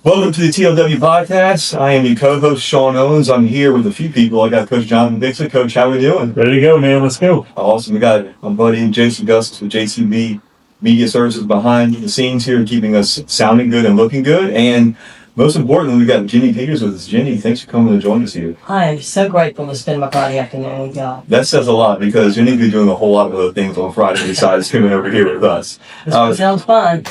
Welcome to the TLW podcast. I am your co-host, Sean Owens. I'm here with a few people. I got Coach John Pixley. Coach, how we doing? Ready to go, man. Let's go. Awesome. We got my buddy Jason Gustis with JCB Media Services behind the scenes here, keeping us sounding good and looking good. And most importantly, we got Jenni Peters with us. Jenni, thanks for coming to join us here. I am so grateful to spend my Friday afternoon with y'all. That says a lot because Jenni's been doing a whole lot of other things on Friday besides coming over here with us. This sounds fun.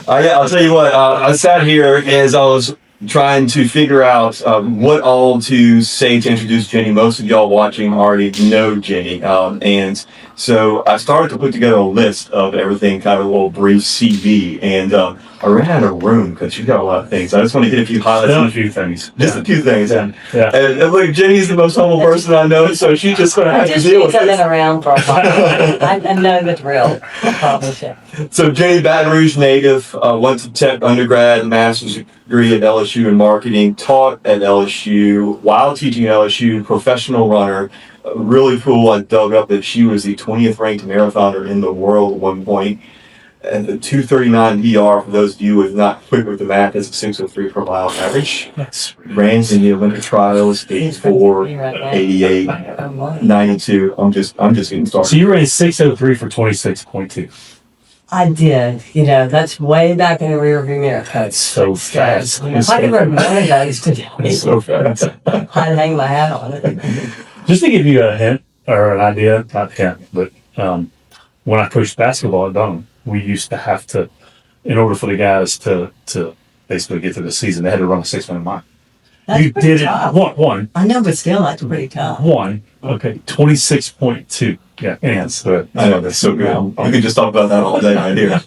Yeah, I'll tell you what. I sat here as I was trying to figure out what all to say to introduce Jenni. Most of y'all watching already know Jenni. And so I started to put together a list of everything, kind of a little brief CV. And I ran out of room because she's got a lot of things. I just want to hit a few highlights. Still a few things. Just a few things. Yeah. And look, Jenni's the most humble person I know, so she's just going to have to deal with I've it. been around for a while. I know the drill. I promise you. So Jenni, Baton Rouge native, went to Tech undergrad, master's degree at LSU in marketing, taught at LSU while teaching at LSU, professional runner. Really cool. I dug up that she was the 20th ranked marathoner in the world at one point. And the 2:39 PR, for those of you who are not quick with the math, is a 6:03 per mile average. Ran in the Olympic trials, 84, 88, 92. I'm just getting started. So you ran 6:03 for 26.2. I did. That's way back in the rearview mirror, Coach. So fast. If I could run one of those today, So fast. I'd hang my hat on it. Just to give you a hint or an idea, not hint, but when I coached basketball at Dunham, we used to have to, in order for the guys to basically get through the season, they had to run a 6-minute mile. That's You pretty did tough. it one. I know, but still, that's pretty tough. Okay, 26.2. Yeah, and so I know, that's so good. We could just talk about that all day right here.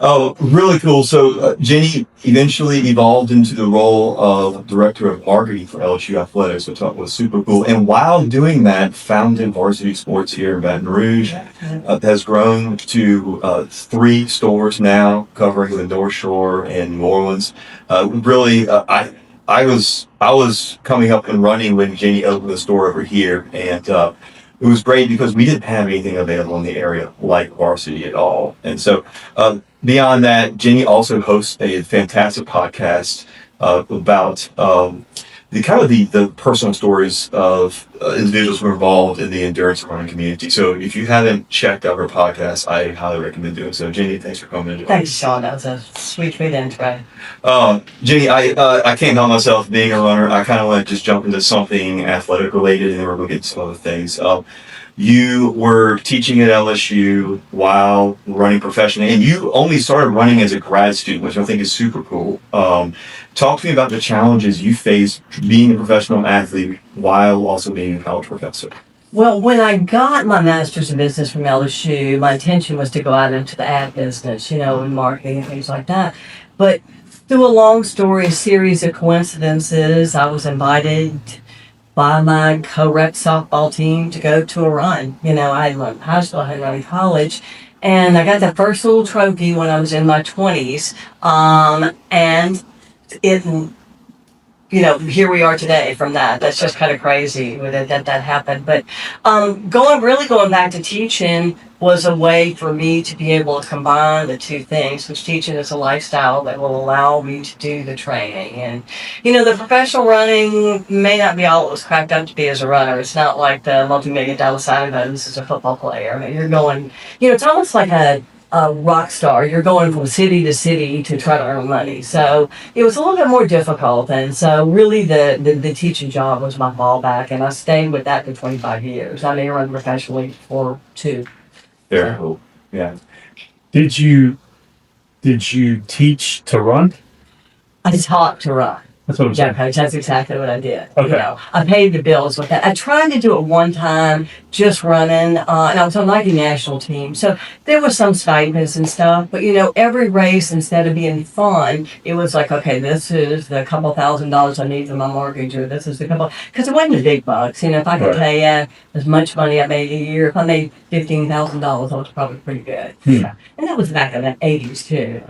Oh, really cool. So Jenni eventually evolved into the role of Director of Marketing for LSU Athletics, which I thought was super cool. And while doing that, founded Varsity Sports here in Baton Rouge. Has grown to 3 stores now, covering the North Shore and New Orleans. Really, I was coming up and running when Jenni opened the store over here, and it was great because we didn't have anything available in the area like Varsity at all. And so beyond that, Jenni also hosts a fantastic podcast about the personal stories of individuals who are involved in the endurance running community. So if you haven't checked out her podcast, I highly recommend doing so. Jenni, thanks for coming in. Thanks, Sean. That was a sweet intro. Jenni, I can't help myself being a runner. I kind of want to just jump into something athletic related, and then we're going to get to some other things. You were teaching at LSU while running professionally, and you only started running as a grad student, which I think is super cool. Talk to me about the challenges you faced being a professional athlete while also being a college professor. Well, when I got my master's in business from LSU, my intention was to go out into the ad business, in marketing and things like that. But through a long series of coincidences, I was invited by my co-rec softball team to go to a run. I had run high school, I had run in college, and I got that first little trophy when I was in my 20s. And here we are today from that. That's just kind of crazy that happened. But going back to teaching was a way for me to be able to combine the two things, which teaching is a lifestyle that will allow me to do the training. And, the professional running may not be all it was cracked up to be as a runner. It's not like the multi-million-dollar signing bonus as a football player. I mean, you're going, it's almost like a rock star. You're going from city to city to try to earn money. So it was a little bit more difficult. And so really the teaching job was my fallback. And I stayed with that for 25 years. I may run professionally for 2. Very cool. Yeah. Did you teach to run? I taught to run. That's what I'm Yeah, saying. Coach, that's exactly what I did. Okay. I paid the bills with that. I tried to do it one time, just running, and I was on like the national team. So there was some stipends and stuff, but every race, instead of being fun, it was like, okay, this is the couple $1,000s I need for my mortgage, or this is the because it wasn't the big bucks. If I could Right. tell you as much money I made a year, if I made $15,000, I was probably pretty good. Yeah. And that was back in the 80s too,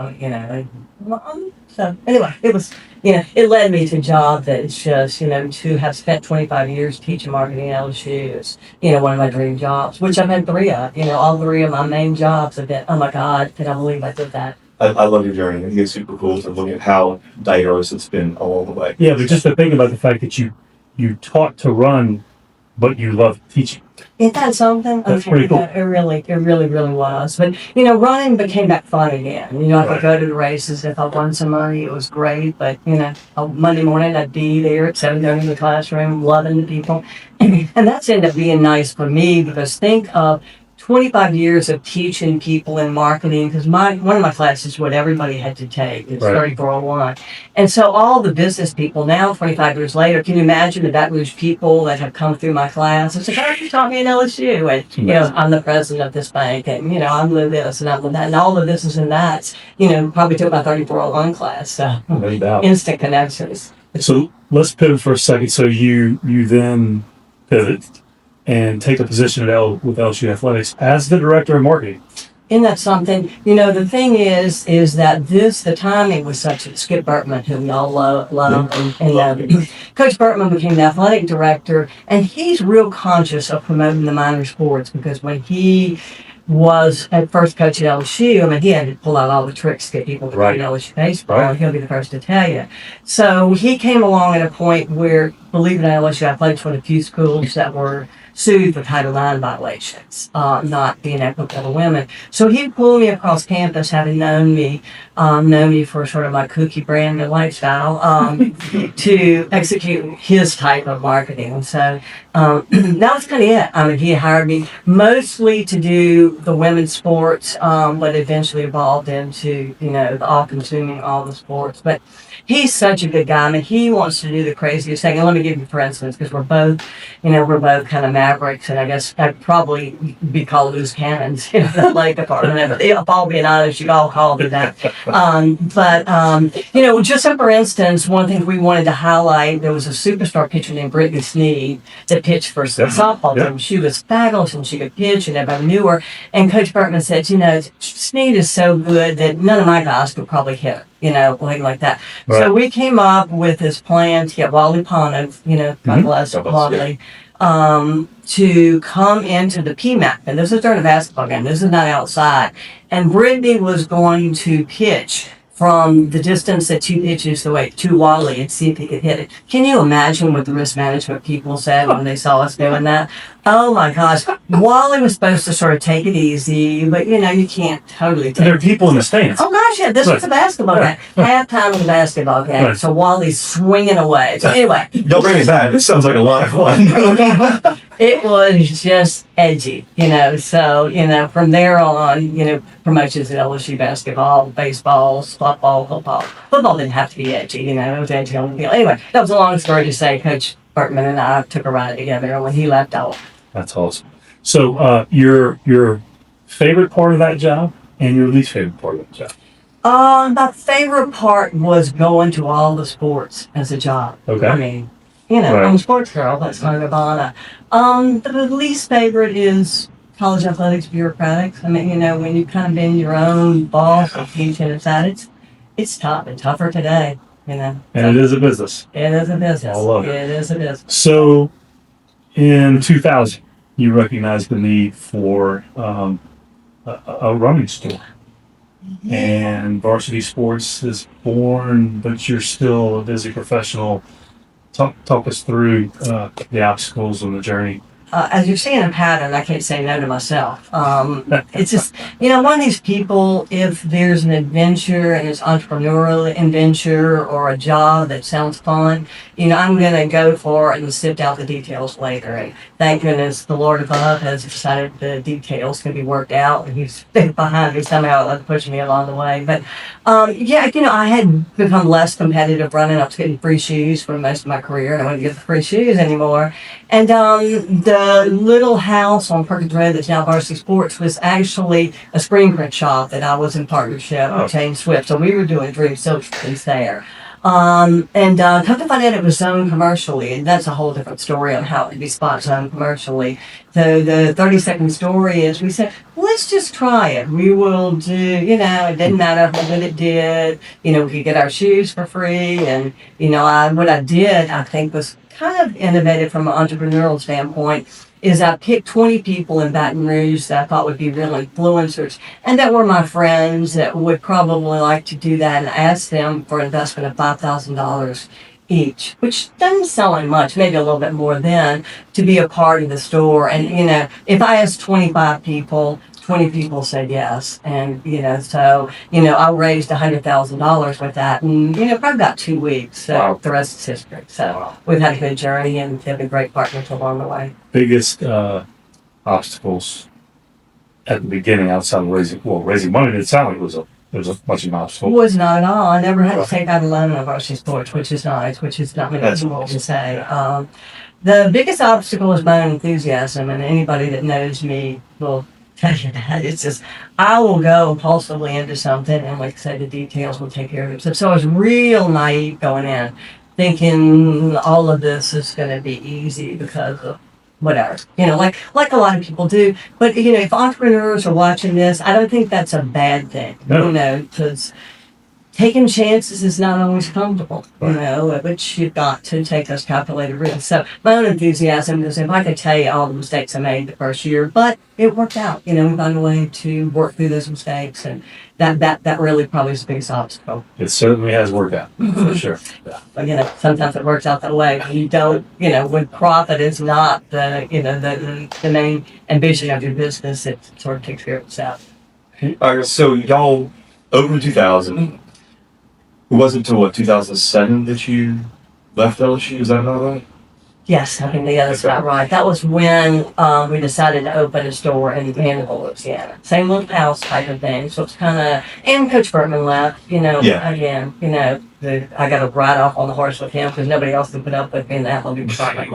so anyway, it was, it led me to a job that is just, to have spent 25 years teaching marketing at LSU is, one of my dream jobs, which I've had 3 of. All 3 of my main jobs have been, oh my God, can I believe I did that? I love your journey. I think it's super cool to look at how diverse it's been along the way. Yeah, but just to think about the fact that you taught to run, but you love teaching. Isn't that something? That's pretty cool. It really was. But, running became that fun again. I could go to the races. If I won some money, it was great. But, Monday morning, I'd be there at 7:30 in the classroom, loving the people. And that's ended up being nice for me because think of 25 years of teaching people in marketing, because one of my classes is what everybody had to take. It's Right. 3401. And so all the business people now, 25 years later, can you imagine the Baton Rouge people that have come through my class? It's like, oh, you taught me in LSU. And, I'm the president of this bank, and, I'm with this, and I'm with that, and all of this is in that. Probably took my 3401 class. So No doubt. instant connections. So let's pivot for a second. So you then pivot and take a position with LSU Athletics as the director of marketing. Isn't that something? The thing is that the timing was such that Skip Bertman, who we all love, and Coach Bertman became the athletic director, and he's real conscious of promoting the minor sports because when he was at first coach at LSU, he had to pull out all the tricks to get people to Right. play LSU baseball. Right. He'll be the first to tell you. So he came along at a point where, believe it or not, LSU Athletics were the few schools that were sued for Title IX violations, not being equitable to women. So he pulled me across campus, having known me for sort of my kooky brand and lifestyle, to execute his type of marketing. So that was kind of it. He hired me mostly to do the women's sports, but eventually evolved into, the all-consuming all the sports. But he's such a good guy. He wants to do the craziest thing. And let me give you, for instance, because we're both kind of mavericks, and I guess I'd probably be called loose cannons in the lake department. If I'll be honest, you all call me that. Just for instance, one thing we wanted to highlight, there was a superstar pitcher named Brittany Sneed that pitched for softball team. She was fabulous and she could pitch and everybody knew her. And Coach Bertman said, Sneed is so good that none of my guys could probably hit her. Something like that. Right. So we came up with this plan to get Wally Pano, God bless Wally, to come into the PMAC. And this is during a basketball game. This is not outside. And Brittany was going to pitch from the distance that two pitches away to Wally and see if he could hit it. Can you imagine what the risk management people said when they saw us doing that? Oh my gosh. Wally was supposed to sort of take it easy, but you can't totally take And there are people in the stands. Oh gosh, yeah, this was a basketball game. Halftime of the basketball game. Right. So Wally's swinging away. So anyway, Don't bring me back. This sounds like a lot of fun. it was just edgy, So, from there on, promotions at LSU basketball, baseball, softball, football. Football didn't have to be edgy, it was edgy on the field. Anyway, that was a long story to say. Coach Bertman and I took a ride together, and when he left out. That's awesome. So your favorite part of that job and your least favorite part of that job? My favorite part was going to all the sports as a job. Okay. Right. I'm a sports girl. That's my nirvana. The least favorite is college athletics, bureaucratics. When you've kind of been your own boss and teaching it's tough and tougher today. And it is a business. It is a business. I love it. It is a business. So in 2000, you recognized the need for a running store. And Varsity Sports is born, but you're still a busy professional. Talk us through the obstacles on the journey. As you're seeing a pattern, I can't say no to myself. It's just, one of these people, if there's an adventure and it's entrepreneurial adventure or a job that sounds fun, I'm going to go for it and sift out the details later. And thank goodness the Lord above has decided the details can be worked out, and He's been behind me somehow, pushing me along the way. But I had become less competitive running. I was getting free shoes for most of my career, and I wouldn't get the free shoes anymore. And the little house on Perkins Road that's now Varsity Sports was actually a screen print shop that I was in partnership with James Swift. So we were doing dream silk screens there. Come to find out it was zoned commercially, and that's a whole different story on how it could be spot zoned commercially. So the 30-second story is we said, let's just try it. We will do, it didn't matter how good it did. We could get our shoes for free. And, what I did, I think, was kind of innovative from an entrepreneurial standpoint. is I picked 20 people in Baton Rouge that I thought would be real influencers and that were my friends that would probably like to do that, and asked them for an investment of $5,000 each, which doesn't sound like much, maybe a little bit more then, to be a part of the store. And, if I asked 25 people, 20 people said yes. And, so, I raised $100,000 with that and, probably about 2 weeks. So Wow. the rest is history. So we've had a good journey and have been great partners along the way. Biggest obstacles at the beginning outside of raising money didn't sound like it was a much of an obstacle. Was not at all. I never had to take out a loan on Varsity Sports, which is nice, which is not many That's people can say. The biggest obstacle is my own enthusiasm, and anybody that knows me will tell you that. It's just, I will go impulsively into something, and like I say, the details will take care of themselves. So I was real naive going in, thinking all of this is going to be easy because of whatever, like a lot of people do. But, if entrepreneurs are watching this, I don't think that's a bad thing, No. because taking chances is not always comfortable, Right. but you've got to take those calculated risks. So my own enthusiasm is, if I could tell you all the mistakes I made the first year, but it worked out. We found a way to work through those mistakes, and that really probably is the biggest obstacle. It certainly has worked out, for sure. Yeah. But sometimes it works out that way. You don't, when profit is not the main ambition of your business, it sort of takes care of itself. All right, so y'all opened in 2000. It wasn't until 2007 that you left LSU? Is that about right? Yes, I think that's about right. That was when we decided to open a store in Vanderbilt, Louisiana. Same little house type of thing. So it's kind of, and Coach Bertman left, Yeah. again, I got to ride off on the horse with him because nobody else would put up with me in the athletic department.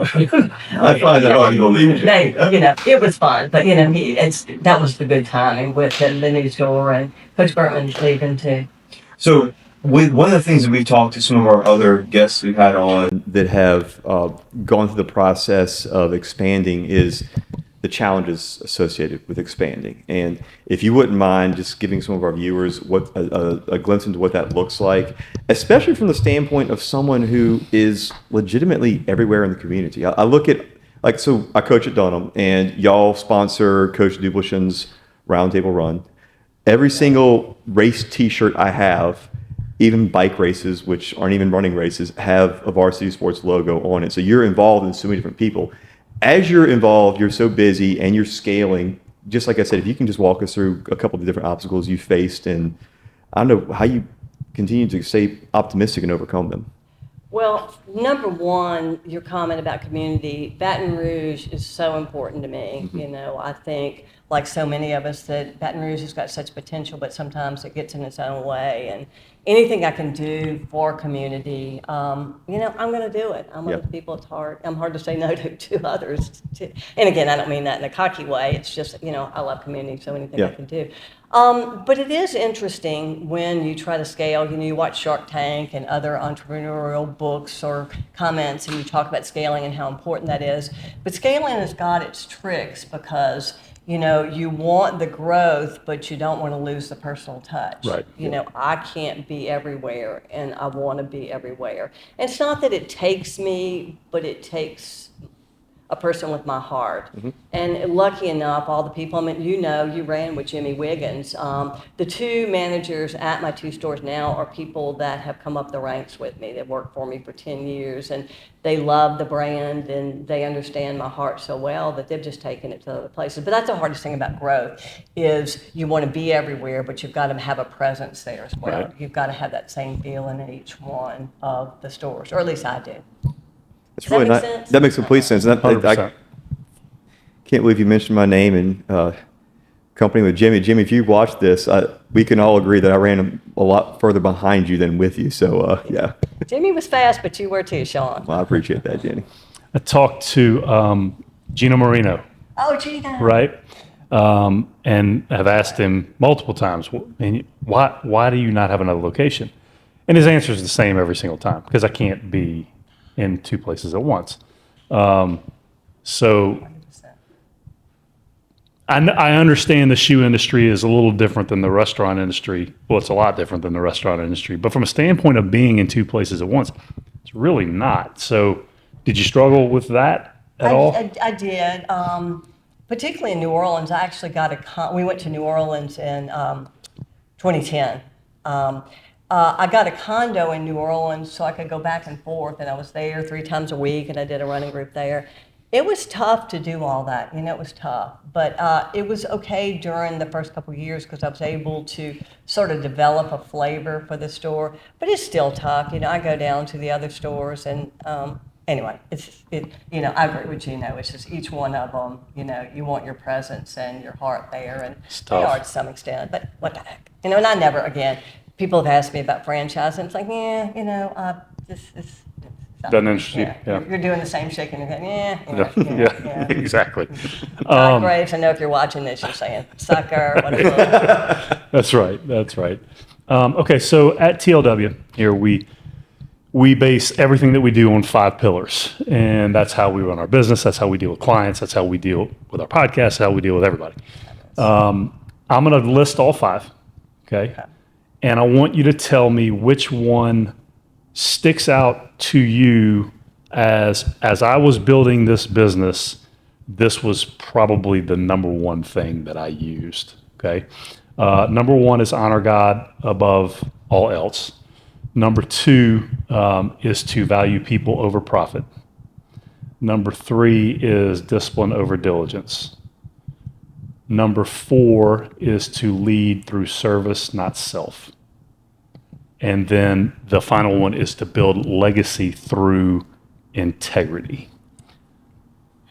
I find that hard to believe. It was fun, but that was the good timing with the new store, and Coach Bertman's leaving too. So, one of the things that we've talked to some of our other guests we've had on that have gone through the process of expanding is the challenges associated with expanding. And if you wouldn't mind just giving some of our viewers what a glimpse into what that looks like, especially from the standpoint of someone who is legitimately everywhere in the community. I look at, so I coach at Dunham, and y'all sponsor Coach Dublishan's Roundtable Run. Every single race T-shirt I have, even bike races, which aren't even running races, have a Varsity Sports logo on it. So you're involved in so many different people. As you're involved, you're so busy and you're scaling. Just like I said, if you can just walk us through a couple of the different obstacles you faced, and I don't know how you continue to stay optimistic and overcome them. Well, number one, your comment about community, Baton Rouge is so important to me. I think, like so many of us, that Baton Rouge has got such potential, but sometimes it gets in its own way. And anything I can do for community, I'm going to do it. I'm one of the people. It's hard. I'm hard to say no to others. And again, I don't mean that in a cocky way. It's just, I love community, so anything I can do. But it is interesting when you try to scale. You watch Shark Tank and other entrepreneurial books or comments, and you talk about scaling and how important that is. But scaling has got its tricks because you want the growth, but you don't want to lose the personal touch. Right. I can't be everywhere, and I want to be everywhere. And it's not that it takes me, but it takes a person with my heart. And lucky enough, all the people, you ran with Jimmy Wiggins. The two managers at my two stores now are people that have come up the ranks with me. They've worked for me for 10 years, and they love the brand, and they understand my heart so well that they've just taken it to other places. But that's the hardest thing about growth, is you want to be everywhere, but you've got to have a presence there as well. Right. You've got to have that same feeling in each one of the stores, or at least I do. It's really make not. sense? That makes complete sense. And I 100%. can't believe you mentioned my name and company with Jimmy. Jimmy, if you watch this, we can all agree that I ran a lot further behind you than with you. So, yeah. Jimmy was fast, but you were too, Sean. Well, I appreciate that, Jenny. I talked to Gino Marino, Oh, Gina. right? And have asked him multiple times, why do you not have another location? And his answer is the same every single time, because I can't be in two places at once. So I understand the shoe industry is a little different than the restaurant industry. Well, it's a lot different than the restaurant industry. But from a standpoint of being in two places at once, it's really not. So did you struggle with that? at all? I did. Particularly in New Orleans, I actually got we went to New Orleans in 2010. I got a condo in New Orleans so I could go back and forth, and I was there 3 times a week, and I did a running group there. It was tough to do all that, it was tough, but it was okay during the first couple of years because I was able to sort of develop a flavor for the store, but it's still tough. I go down to the other stores and anyway, I agree with Gino. It's just each one of them, you want your presence and your heart there, and they are to some extent, but what the heck, and I never, again, people have asked me about franchising. It's like, it's Doesn't interest you. Yeah. You're doing the same shaking your head. Yeah. Exactly. Todd Graves, I know if you're watching this, you're saying, sucker, whatever. That's right. Okay, so at TLW here, we base everything that we do on 5 pillars, and that's how we run our business. That's how we deal with clients. That's how we deal with our podcast. That's how we deal with everybody. I'm going to list all 5, okay? And I want you to tell me which one sticks out to you as I was building this business, this was probably the number one thing that I used, okay? Number 1 is honor God above all else. Number 2 is to value people over profit. Number 3 is discipline over diligence. Number 4 is to lead through service, not self. And then the final one is to build legacy through integrity.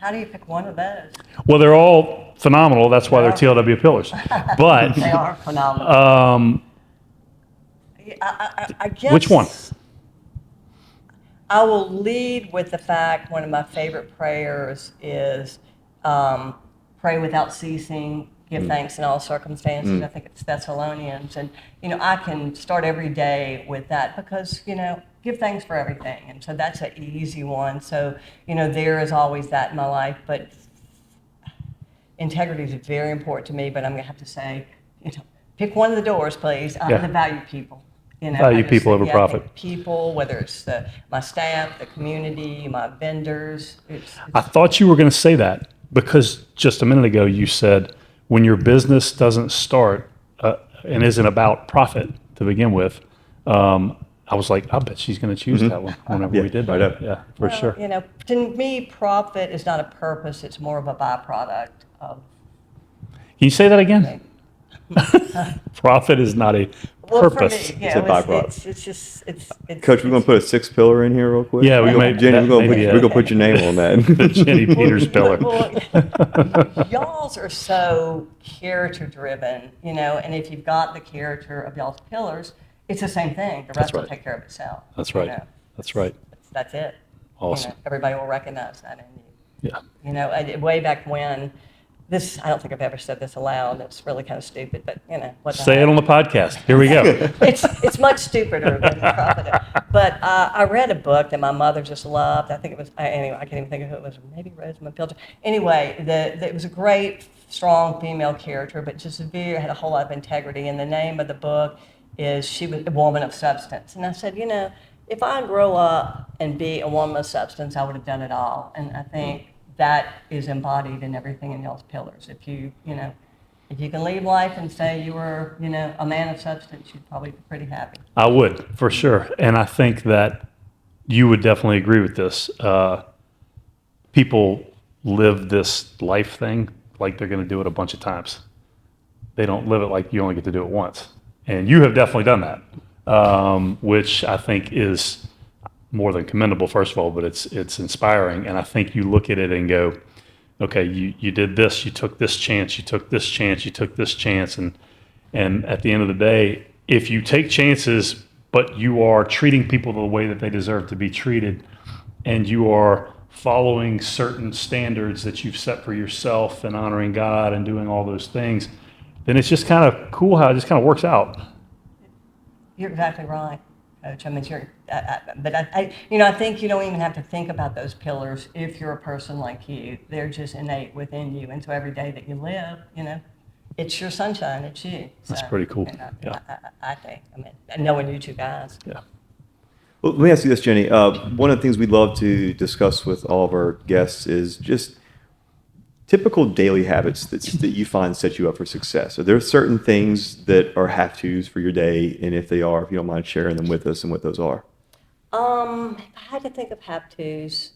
How do you pick one of those? Well, they're all phenomenal. That's why they're TLW pillars. But they are phenomenal. I guess which one? I will lead with the fact one of my favorite prayers is pray without ceasing, give thanks in all circumstances. I think it's Thessalonians. And, I can start every day with that because, give thanks for everything. And so that's an easy one. So, there is always that in my life. But integrity is very important to me. But I'm going to have to say, pick one of the doors, please. I value people. Value people over profit. I think people, whether it's my staff, the community, my vendors. I thought you were going to say that because just a minute ago you said when your business doesn't start and isn't about profit to begin with, I was like, I bet she's going to choose that one whenever we did that. Yeah, for sure. To me, profit is not a purpose. It's more of a byproduct of. Can you say that again? Profit is not a purpose. For me, It's a byproduct. It's just Coach, we're going to put a 6th pillar in here real quick. Yeah, Jenni, we're going to put your name on that. The Jenni Peters pillar. Y'all's are so character driven, and if you've got the character of y'all's pillars, it's the same thing. The rest will take care of itself. That's right. That's right. That's it. Awesome. Everybody will recognize that in you. Yeah. Way back when. I don't think I've ever said this aloud. It's really kind of stupid, but what the Say heck? it on the podcast. Here we go. It's much stupider than profit. But I read a book that my mother just loved. I think it was anyway. I can't even think of who it was. Maybe Rosamund Pilcher. Anyway, it was a great, strong female character, but just had a whole lot of integrity. And the name of the book is She Was a Woman of Substance. And I said, if I grow up and be a woman of substance, I would have done it all. And I think that is embodied in everything in y'all's pillars. If you can leave life and say you were, a man of substance, you'd probably be pretty happy. I would, for sure. And I think that you would definitely agree with this. People live this life thing like they're going to do it a bunch of times. They don't live it like you only get to do it once. And you have definitely done that, which I think is more than commendable, first of all, but it's inspiring. And I think you look at it and go, okay, you did this, you took this chance, you took this chance, you took this chance. And at the end of the day, if you take chances, but you are treating people the way that they deserve to be treated, and you are following certain standards that you've set for yourself and honoring God and doing all those things, then it's just kind of cool how it just kind of works out. You're exactly right, Coach. I mean, I think you don't even have to think about those pillars if you're a person like you. They're just innate within you, and so every day that you live, it's your sunshine. It's you. That's pretty cool. I think. I mean, knowing you two guys. Yeah. Well, let me ask you this, Jenny. One of the things we love to discuss with all of our guests is just typical daily habits that you find set you up for success. Are there certain things that are have-tos for your day? And if they are, if you don't mind sharing them with us and what those are. If I had to think of have-tos,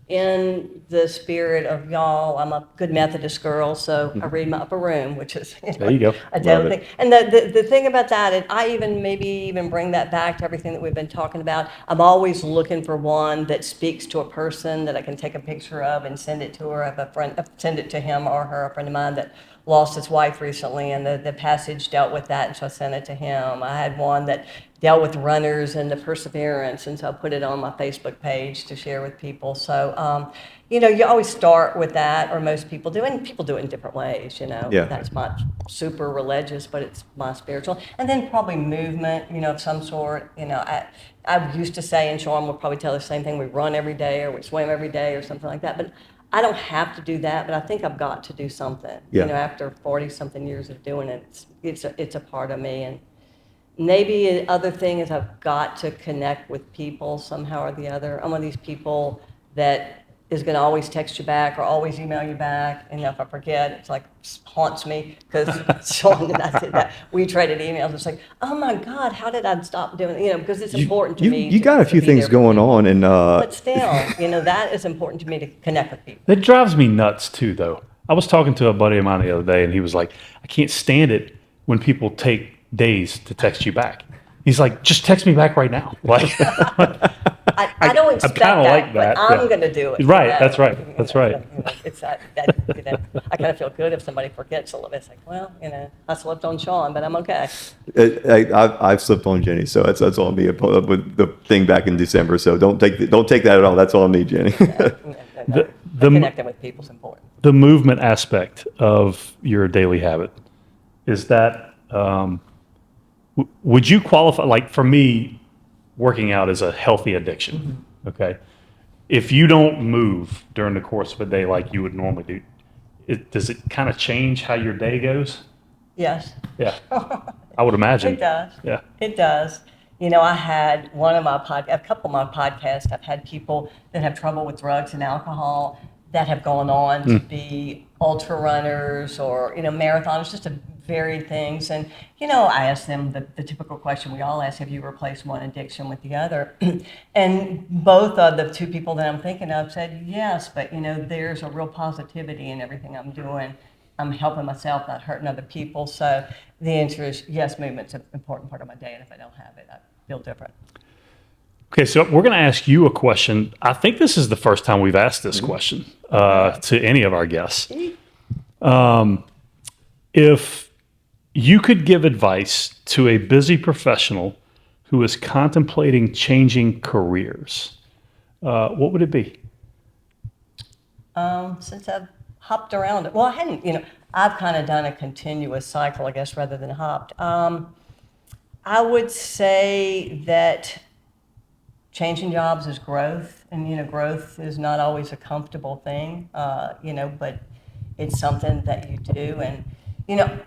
in the spirit of y'all, I'm a good Methodist girl, so I read my upper room, which is There you go. a daily Love thing. it. And the thing about that, and I maybe even bring that back to everything that we've been talking about. I'm always looking for one that speaks to a person that I can take a picture of and send it to her. I have a friend, send it to him or her, a friend of mine that lost his wife recently, and the passage dealt with that, and so I sent it to him. I had one that dealt with runners and the perseverance, and so I put it on my Facebook page to share with people. So, you always start with that, or most people do, and people do it in different ways, Yeah. That's not super religious, but it's my spiritual. And then probably movement, of some sort. I used to say, and Sean will probably tell the same thing, we run every day, or we swim every day, or something like that. But I don't have to do that, but I think I've got to do something. Yeah. After 40-something years of doing it, it's a part of me. And maybe the other thing is I've got to connect with people somehow or the other. I'm one of these people that is going to always text you back or always email you back. And if I forget, it's like haunts me because Sean and I did that. We traded emails. It's like, oh my God, how did I stop doing it? Because it's important to me. You got a few be things there for going people. on, and But still, that is important to me to connect with people. That drives me nuts too, though. I was talking to a buddy of mine the other day, and he was like, I can't stand it when people take days to text you back. He's like, just text me back right now. Like, I don't expect kinda that, like that, but I'm yeah. going to do it. Right, that's right, that's right. It's that I kind of feel good if somebody forgets a little bit. It's like, well, I slipped on Sean, but I'm okay. I've slipped on Jenny, so that's on me with the thing back in December. So don't take that at all. That's on me, Jenny. The connecting with people is important. The movement aspect of your daily habit, is that, would you qualify, like for me, working out is a healthy addiction, okay? If you don't move during the course of a day like you would normally do, does it kind of change how your day goes? Yes. Yeah, I would imagine. It does. Yeah. It does. I had a couple of my podcasts, I've had people that have trouble with drugs and alcohol that have gone on to be ultra runners or, marathoners, just a varied things. And, I asked them the typical question we all ask, have you replaced one addiction with the other? And both of the two people that I'm thinking of said yes, but, there's a real positivity in everything I'm doing. I'm helping myself, not hurting other people. So the answer is yes, movement's an important part of my day. And if I don't have it, I feel different. Okay, so we're going to ask you a question. I think this is the first time we've asked this question to any of our guests. If you could give advice to a busy professional who is contemplating changing careers, what would it be? Since I've hopped around it, well, I hadn't, I've kind of done a continuous cycle, I guess, rather than hopped. I would say that changing jobs is growth, and growth is not always a comfortable thing, but it's something that you do. And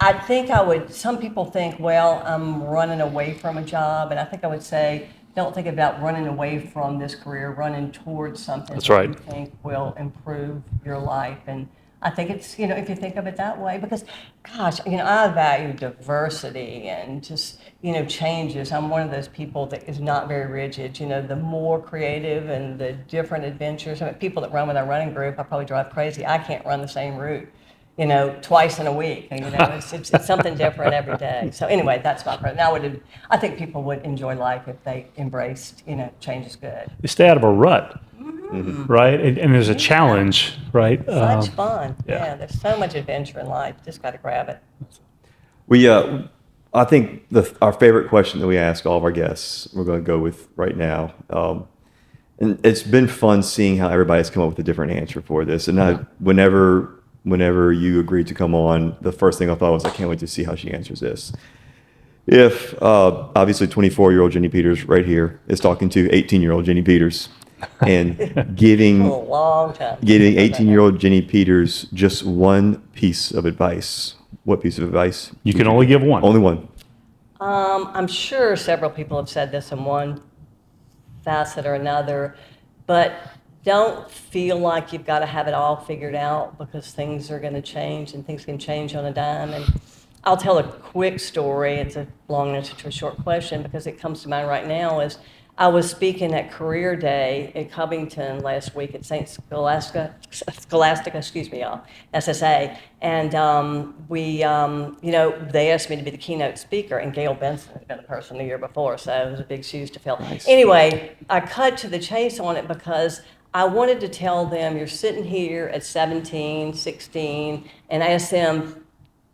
I think some people think, well, I'm running away from a job, and I think I would say, don't think about running away from this career, running towards something That's that right. you think will improve your life. And I think it's, if you think of it that way, because, gosh, I value diversity and just, changes. I'm one of those people that is not very rigid. The more creative and the different adventures. People that run with our running group, I probably drive crazy. I can't run the same route, twice in a week. It's something different every day. So anyway, that's my preference. I think people would enjoy life if they embraced, change is good. You stay out of a rut, right? And there's a challenge, right? Such fun. yeah. Yeah, there's so much adventure in life. Just got to grab it. I think our favorite question that we ask all of our guests, we're going to go with right now. And it's been fun seeing how everybody's come up with a different answer for this. And whenever you agreed to come on, the first thing I thought was, I can't wait to see how she answers this. If obviously 24-year-old Jenni Peters right here is talking to 18-year-old Jenni Peters and giving A long time. 18-year-old Jenni Peters just one piece of advice, what piece of advice? You can only give one. Only one. I'm sure several people have said this in one facet or another, but don't feel like you've got to have it all figured out, because things are going to change and things can change on a dime. And I'll tell a quick story. It's a long answer to a short question because it comes to mind right now. Is I was speaking at Career Day in Covington last week at St. Scholastica, excuse me, y'all, SSA. And they asked me to be the keynote speaker, and Gail Benson had been the person the year before, so it was a big shoes to fill. Nice. Anyway, I cut to the chase on it because I wanted to tell them, you're sitting here at 17, 16, and ask them,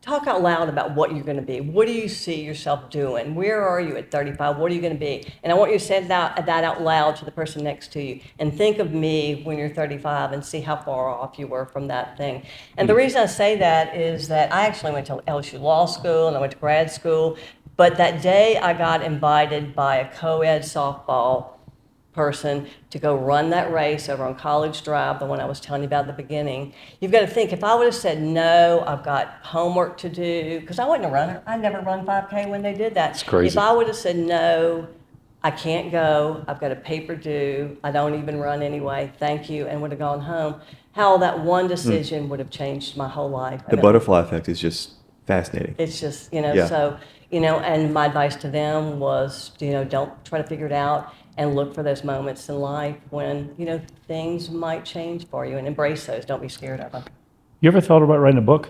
talk out loud about what you're going to be. What do you see yourself doing? Where are you at 35? What are you going to be? And I want you to say that out loud to the person next to you. And think of me when you're 35 and see how far off you were from that thing. And the reason I say that is that I actually went to LSU Law School and I went to grad school. But that day I got invited by a co-ed softball person to go run that race over on College Drive, the one I was telling you about at the beginning. You've got to think, if I would have said, no, I've got homework to do, because I wasn't a runner. I never run 5K when they did that. It's crazy. If I would have said, no, I can't go, I've got a paper due, I don't even run anyway, thank you, and would have gone home, how that one decision would have changed my whole life. The butterfly effect is just fascinating. It's just, Yeah. so, and my advice to them was, don't try to figure it out, and look for those moments in life when, things might change for you, and embrace those. Don't be scared of them. You ever thought about writing a book?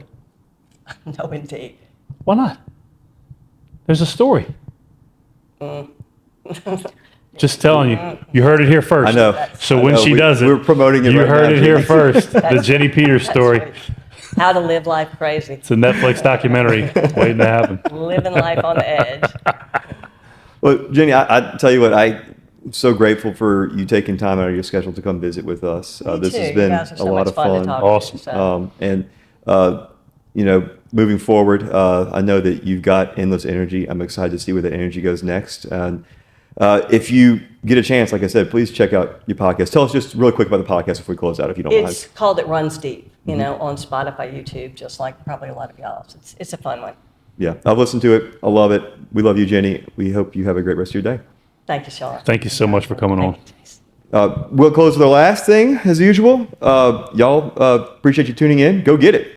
No, indeed. Why not? There's a story. Just telling you. You heard it here first. I know. So I when know. she does it, we're promoting it you right heard now, it here Jenni. first. The That's- Jenni Peters That's story. right. How to live life crazy. It's a Netflix documentary waiting to happen. Living life on the edge. Well, Jenni, I tell you what, I'm so grateful for you taking time out of your schedule to come visit with us. Me This too. has You been guys are a so lot much of fun to fun. talk to, Awesome. so. Moving forward, I know that you've got endless energy. I'm excited to see where the energy goes next. And if you get a chance, like I said, please check out your podcast. Tell us just really quick about the podcast before we close out, if you don't It's mind. called It Runs Deep, on Spotify, YouTube, just like probably a lot of y'all. It's a fun one. Yeah, I've listened to it. I love it. We love you, Jenni. We hope you have a great rest of your day. Thank you, Sean. Thank you so much for coming on. We'll close with our last thing, as usual. Y'all appreciate you tuning in. Go get it.